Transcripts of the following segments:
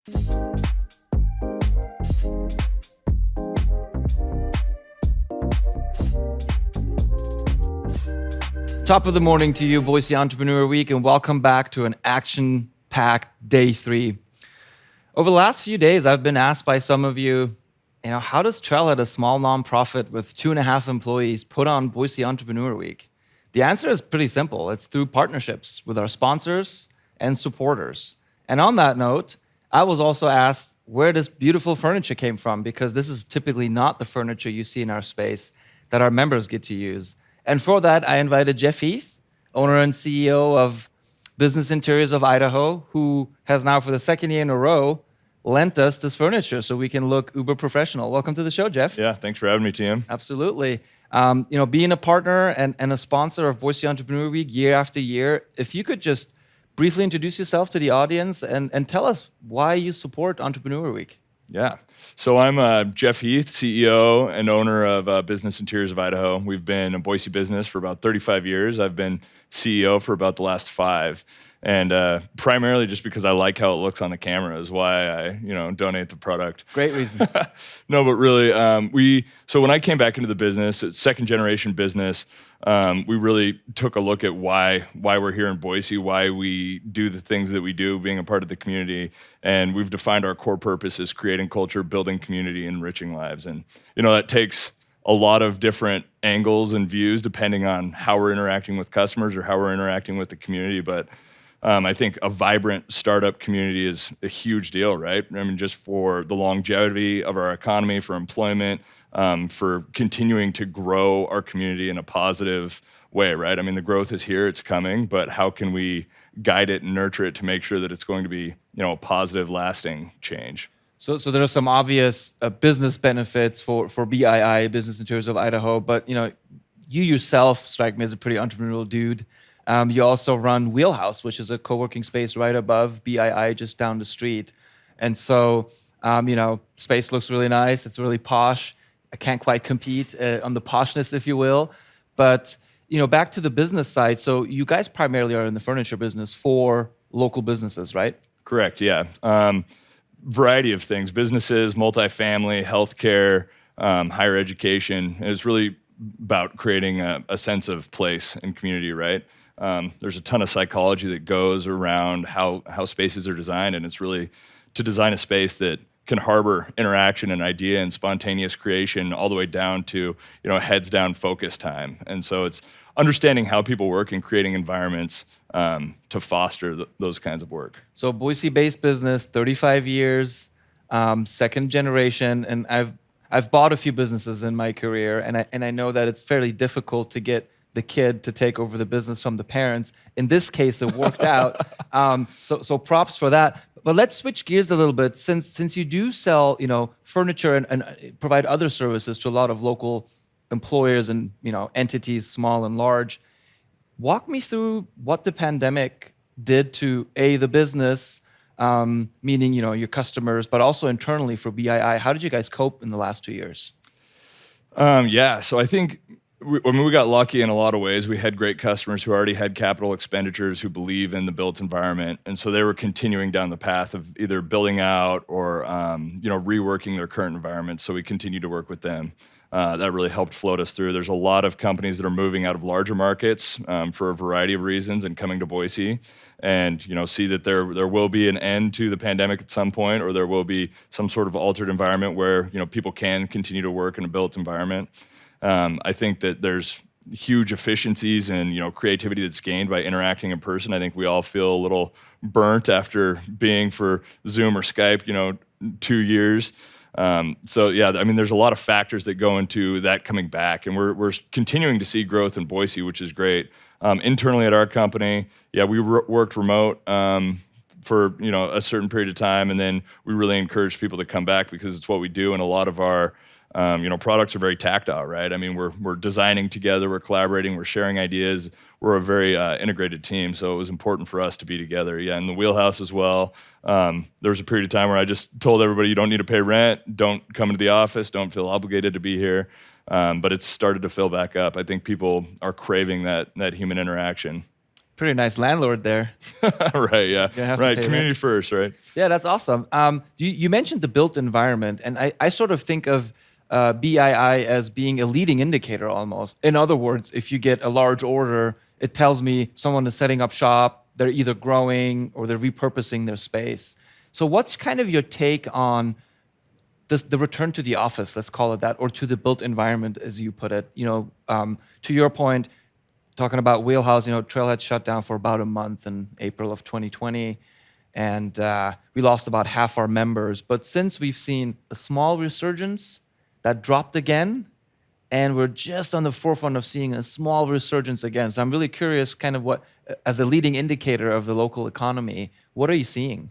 Top of the morning to you, Boise Entrepreneur Week, and welcome back to an action-packed day 3. Over the last few days, I've been asked by some of you, how does Trailhead, a small nonprofit with 2.5 employees, put on Boise Entrepreneur Week? The answer is pretty simple. It's through partnerships with our sponsors and supporters. And on that note, I was also asked where this beautiful furniture came from, because this is typically not the furniture you see in our space that our members get to use. And for that, I invited Jeff Heath, owner and CEO of Business Interiors of Idaho, who has now for the second year in a row lent us this furniture so we can look uber professional. Welcome to the show, Jeff. Yeah, thanks for having me, Tim. Absolutely. Being a partner and a sponsor of Boise Entrepreneur Week year after year, if you could just briefly introduce yourself to the audience and tell us why you support Entrepreneur Week. Yeah. So I'm Jeff Heath, CEO and owner of Business Interiors of Idaho. We've been a Boise business for about 35 years. I've been CEO for about the last 5. And primarily just because I like how it looks on the camera is why I, donate the product. Great reason. No, but really, so when I came back into the business, it's second generation business, we really took a look at why we're here in Boise, why we do the things that we do, being a part of the community. And we've defined our core purpose as creating culture, building community, enriching lives. And, that takes a lot of different angles and views depending on how we're interacting with customers or how we're interacting with the community. But I think a vibrant startup community is a huge deal, right? I mean, just for the longevity of our economy, for employment, for continuing to grow our community in a positive way, right? I mean, the growth is here, it's coming, but how can we guide it and nurture it to make sure that it's going to be, a positive, lasting change? So there are some obvious business benefits for BII, Business Interiors of Idaho, but you yourself strike me as a pretty entrepreneurial dude. You also run Wheelhouse, which is a co-working space right above BII, just down the street. And so, space looks really nice. It's really posh. I can't quite compete on the poshness, if you will. But, back to the business side. So you guys primarily are in the furniture business for local businesses, right? Correct, yeah. Variety of things, businesses, multifamily, healthcare, higher education. It's really about creating a sense of place and community, right? There's a ton of psychology that goes around how spaces are designed, and it's really to design a space that can harbor interaction and idea and spontaneous creation all the way down to, heads down focus time. And so it's understanding how people work and creating environments to foster those kinds of work. So Boise-based business, 35 years, second generation, and I've bought a few businesses in my career, and I know that it's fairly difficult to get the kid to take over the business from the parents. In this case, it worked out. So props for that. But let's switch gears a little bit. Since you do sell, furniture and provide other services to a lot of local employers and entities, small and large. Walk me through what the pandemic did to the business, meaning your customers, but also internally for BII. How did you guys cope in the last 2 years? So I think we got lucky in a lot of ways. We had great customers who already had capital expenditures, who believe in the built environment, and so they were continuing down the path of either building out or reworking their current environment. So we continued to work with them. That really helped float us through. There's a lot of companies that are moving out of larger markets for a variety of reasons and coming to Boise, and see that there will be an end to the pandemic at some point, or there will be some sort of altered environment where people can continue to work in a built environment. I think that there's huge efficiencies and creativity that's gained by interacting in person. I think we all feel a little burnt after being for Zoom or Skype 2 years. There's a lot of factors that go into that coming back, and we're continuing to see growth in Boise, which is great. Internally at our company, we worked remote for a certain period of time, and then we really encourage people to come back because it's what we do, and a lot of our products are very tactile, right? I mean, we're designing together, we're collaborating, we're sharing ideas. We're a very integrated team, so it was important for us to be together. Yeah, in the Wheelhouse as well. There was a period of time where I just told everybody, you don't need to pay rent, don't come into the office, don't feel obligated to be here. But it's started to fill back up. I think people are craving that human interaction. Pretty nice landlord there. Right, yeah. Gonna have to Right, pay community rent. first, right? Yeah, that's awesome. You mentioned the built environment, and I sort of think of BII as being a leading indicator almost. In other words, if you get a large order, it tells me someone is setting up shop, they're either growing or they're repurposing their space. So, what's kind of your take on the return to the office, let's call it that, or to the built environment, as you put it? To your point, talking about Wheelhouse, Trailhead shut down for about a month in April of 2020, and we lost about half our members. But since we've seen a small resurgence, that dropped again, and we're just on the forefront of seeing a small resurgence again. So I'm really curious, kind of what, as a leading indicator of the local economy, what are you seeing?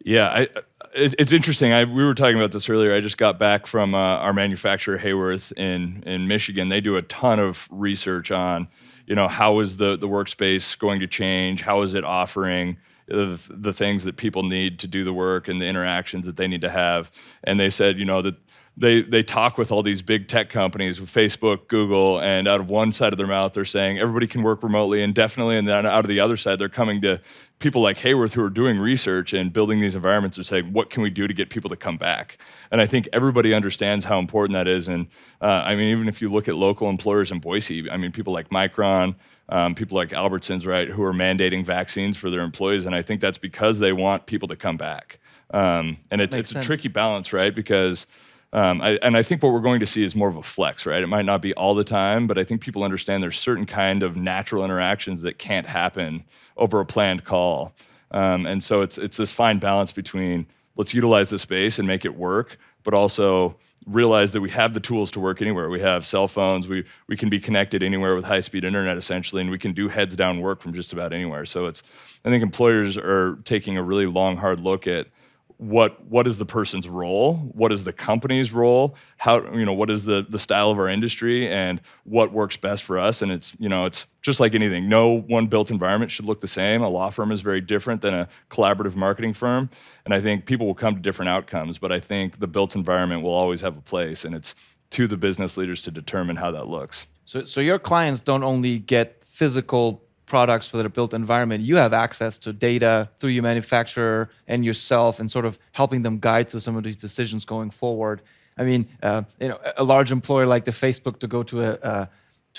Yeah, it's interesting. We were talking about this earlier. I just got back from our manufacturer Hayworth in Michigan. They do a ton of research on, how is the workspace going to change? How is it offering the things that people need to do the work and the interactions that they need to have? And they said, that they talk with all these big tech companies, with Facebook, Google, and out of one side of their mouth, they're saying everybody can work remotely indefinitely, and then out of the other side, they're coming to people like Hayworth who are doing research and building these environments and saying, what can we do to get people to come back? And I think everybody understands how important that is. And even if you look at local employers in Boise, people like Micron, people like Albertsons, right, who are mandating vaccines for their employees, and I think that's because they want people to come back. And it's a tricky balance, right, because I think what we're going to see is more of a flex, right? It might not be all the time, but I think people understand there's certain kind of natural interactions that can't happen over a planned call. And so it's this fine balance between let's utilize the space and make it work, but also realize that we have the tools to work anywhere. We have cell phones. We can be connected anywhere with high-speed internet, essentially, and we can do heads-down work from just about anywhere. So I think employers are taking a really long, hard look at what is the person's role, what is the company's role, what is the style of our industry, and what works best for us. And it's just like anything. No one built environment should look the same. A law firm is very different than a collaborative marketing firm, and I think people will come to different outcomes. But I think the built environment will always have a place, and it's to the business leaders to determine how that looks. So your clients don't only get physical products for their built environment, you have access to data through your manufacturer and yourself, and sort of helping them guide through some of these decisions going forward. A large employer like the Facebook to go to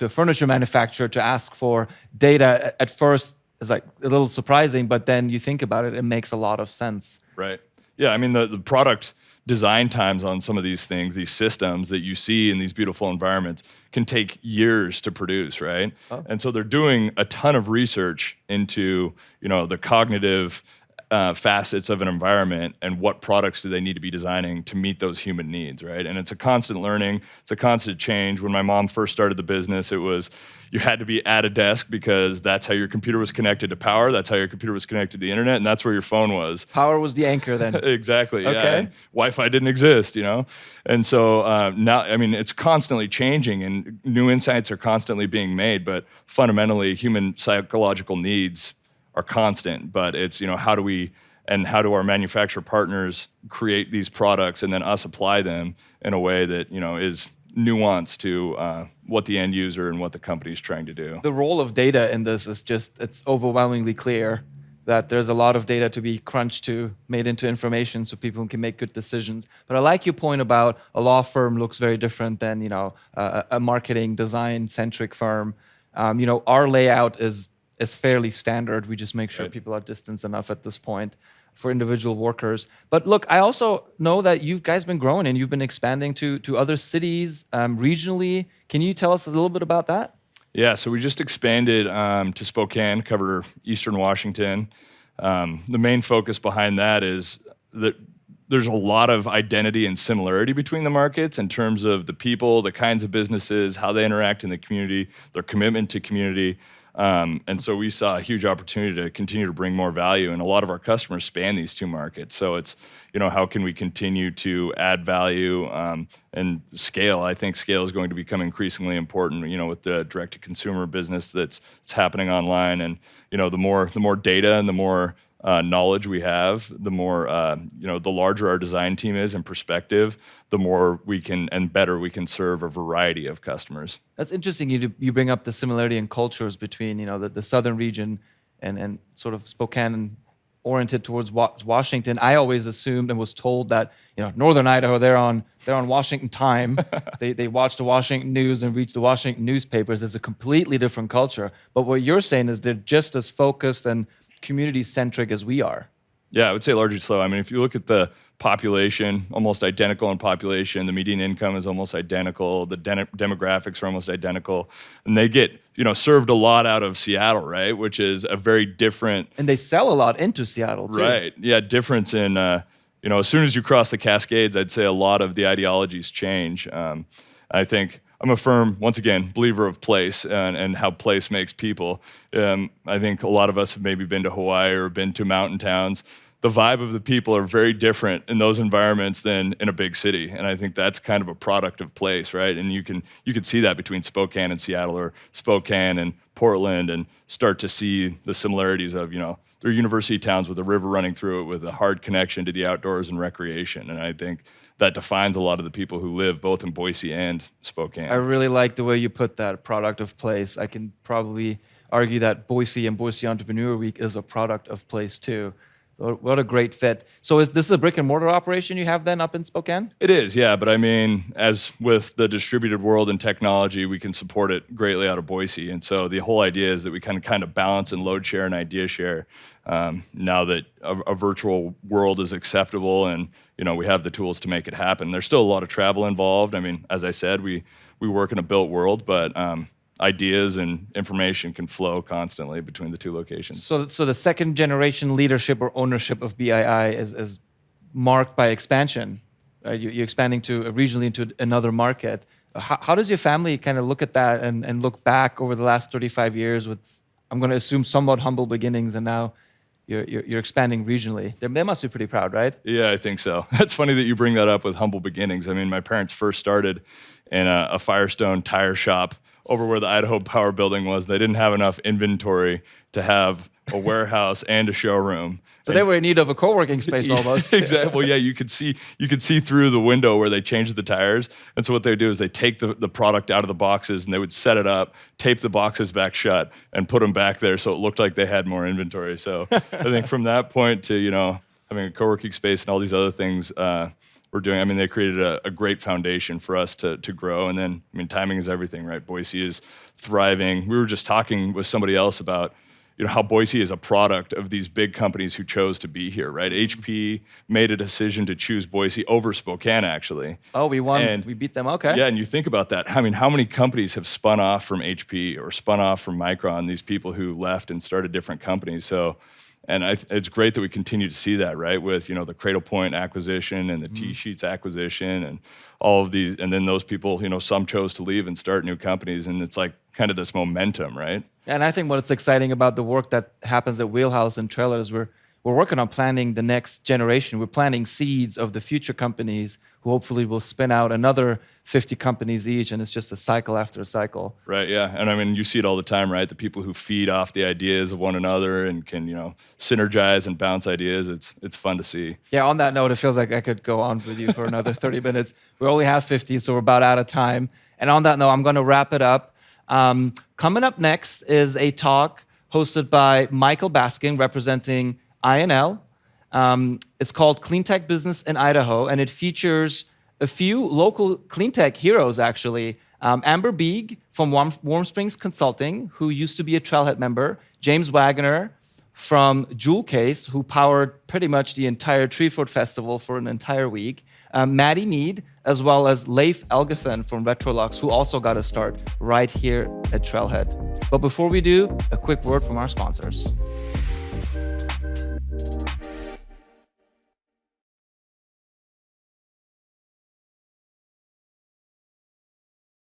a furniture manufacturer to ask for data at first is like a little surprising, but then you think about it, it makes a lot of sense. Right. Yeah. The product design times on some of these things, these systems that you see in these beautiful environments, can take years to produce, right? Oh. And so they're doing a ton of research into, the cognitive facets of an environment and what products do they need to be designing to meet those human needs, right? And it's a constant learning, it's a constant change. When my mom first started the business, it was you had to be at a desk because that's how your computer was connected to power, that's how your computer was connected to the internet, and that's where your phone was. Power was the anchor then. Exactly, okay. Yeah. And Wi-Fi didn't exist, And so now, it's constantly changing and new insights are constantly being made, but fundamentally human psychological needs are constant, but it's, how do our manufacturer partners create these products and then us apply them in a way that, is nuanced to what the end user and what the company is trying to do. The role of data in this is it's overwhelmingly clear that there's a lot of data to be crunched made into information so people can make good decisions. But I like your point about a law firm looks very different than, a marketing design-centric firm. Our layout is fairly standard. We just make sure people are distanced enough at this point for individual workers. But look, I also know that you guys been growing and you've been expanding to other cities regionally. Can you tell us a little bit about that? Yeah, so we just expanded to Spokane, cover Eastern Washington. The main focus behind that is that there's a lot of identity and similarity between the markets in terms of the people, the kinds of businesses, how they interact in the community, their commitment to community. And so we saw a huge opportunity to continue to bring more value, and a lot of our customers span these two markets. So it's, how can we continue to add value and scale? I think scale is going to become increasingly important, with the direct-to-consumer business that's happening online, and the more data and the more knowledge we have, the more the larger our design team is in perspective, the more we can and better we can serve a variety of customers. That's interesting. You bring up the similarity in cultures between the southern region and sort of Spokane and oriented towards Washington. I always assumed and was told that northern Idaho, they're on Washington time. they watch the Washington news and read the Washington newspapers. It's a completely different culture. But what you're saying is they're just as focused and community centric as we are. Yeah, I would say largely so. I mean, if you look at the population, almost identical in population, the median income is almost identical, the demographics are almost identical, and they get served a lot out of Seattle, right? Which is a very different. And they sell a lot into Seattle too. Right. Yeah, difference in as soon as you cross the Cascades, I'd say a lot of the ideologies change. I think I'm a firm, once again, believer of place and how place makes people. I think a lot of us have maybe been to Hawaii or been to mountain towns. The vibe of the people are very different in those environments than in a big city, and I think that's kind of a product of place, right? And you can see that between Spokane and Seattle, or Spokane and Portland, and start to see the similarities of they're university towns with a river running through it, with a hard connection to the outdoors and recreation, and I think that defines a lot of the people who live both in Boise and Spokane. I really like the way you put that, product of place. I can probably argue that Boise and Boise Entrepreneur Week is a product of place too. What a great fit. So is this a brick and mortar operation you have then up in Spokane? It is, yeah. But I mean, as with the distributed world and technology, we can support it greatly out of Boise. And so the whole idea is that we kind of balance and load share and idea share now that a virtual world is acceptable and we have the tools to make it happen. There's still a lot of travel involved. I mean, as I said, we work in a built world, but ideas and information can flow constantly between the two locations. So the second generation leadership or ownership of BII is marked by expansion. Right? You're expanding regionally into another market. How does your family kind of look at that and look back over the last 35 years with, I'm going to assume, somewhat humble beginnings, and now you're expanding regionally? They must be pretty proud, right? Yeah, I think so. It's funny that you bring that up with humble beginnings. I mean, my parents first started in a Firestone tire shop over where the Idaho Power Building was. They didn't have enough inventory to have a warehouse and a showroom. So they were in need of a co-working space almost. Exactly. Well, yeah, you could see through the window where they changed the tires. And so what they do is they take the product out of the boxes and they would set it up, tape the boxes back shut, and put them back there so it looked like they had more inventory. So I think from that point to having a co-working space and all these other things we're doing. I mean, they created a great foundation for us to grow. And then, I mean, timing is everything, right? Boise is thriving. We were just talking with somebody else about, how Boise is a product of these big companies who chose to be here, right? HP made a decision to choose Boise over Spokane, actually. Oh, we won. And we beat them. Okay. Yeah, and you think about that. I mean, how many companies have spun off from HP or spun off from Micron? These people who left and started different companies. So. And it's great that we continue to see that, right? With the Cradle Point acquisition and the T-Sheets acquisition and all of these, and then those people, some chose to leave and start new companies, and it's like kind of this momentum, right? And I think what's exciting about the work that happens at Wheelhouse and Trailers, we're working on planning the next generation. We're planting seeds of the future companies who hopefully will spin out another 50 companies each, and it's just a cycle after a cycle. Right, yeah. And I mean, you see it all the time, right? The people who feed off the ideas of one another and can, synergize and bounce ideas. It's fun to see. Yeah, on that note, it feels like I could go on with you for another 30 minutes. We only have 50, so we're about out of time. And on that note, I'm going to wrap it up. Coming up next is a talk hosted by Michael Baskin, representing INL. It's called Clean Tech Business in Idaho, and it features a few local clean tech heroes, actually. Amber Beeg from Warm Springs Consulting, who used to be a Trailhead member. James Wagner from Jewel Case, who powered pretty much the entire Treefort Festival for an entire week. Maddie Mead, as well as Leif Elgethen from Retrolux, who also got a start right here at Trailhead. But before we do, a quick word from our sponsors.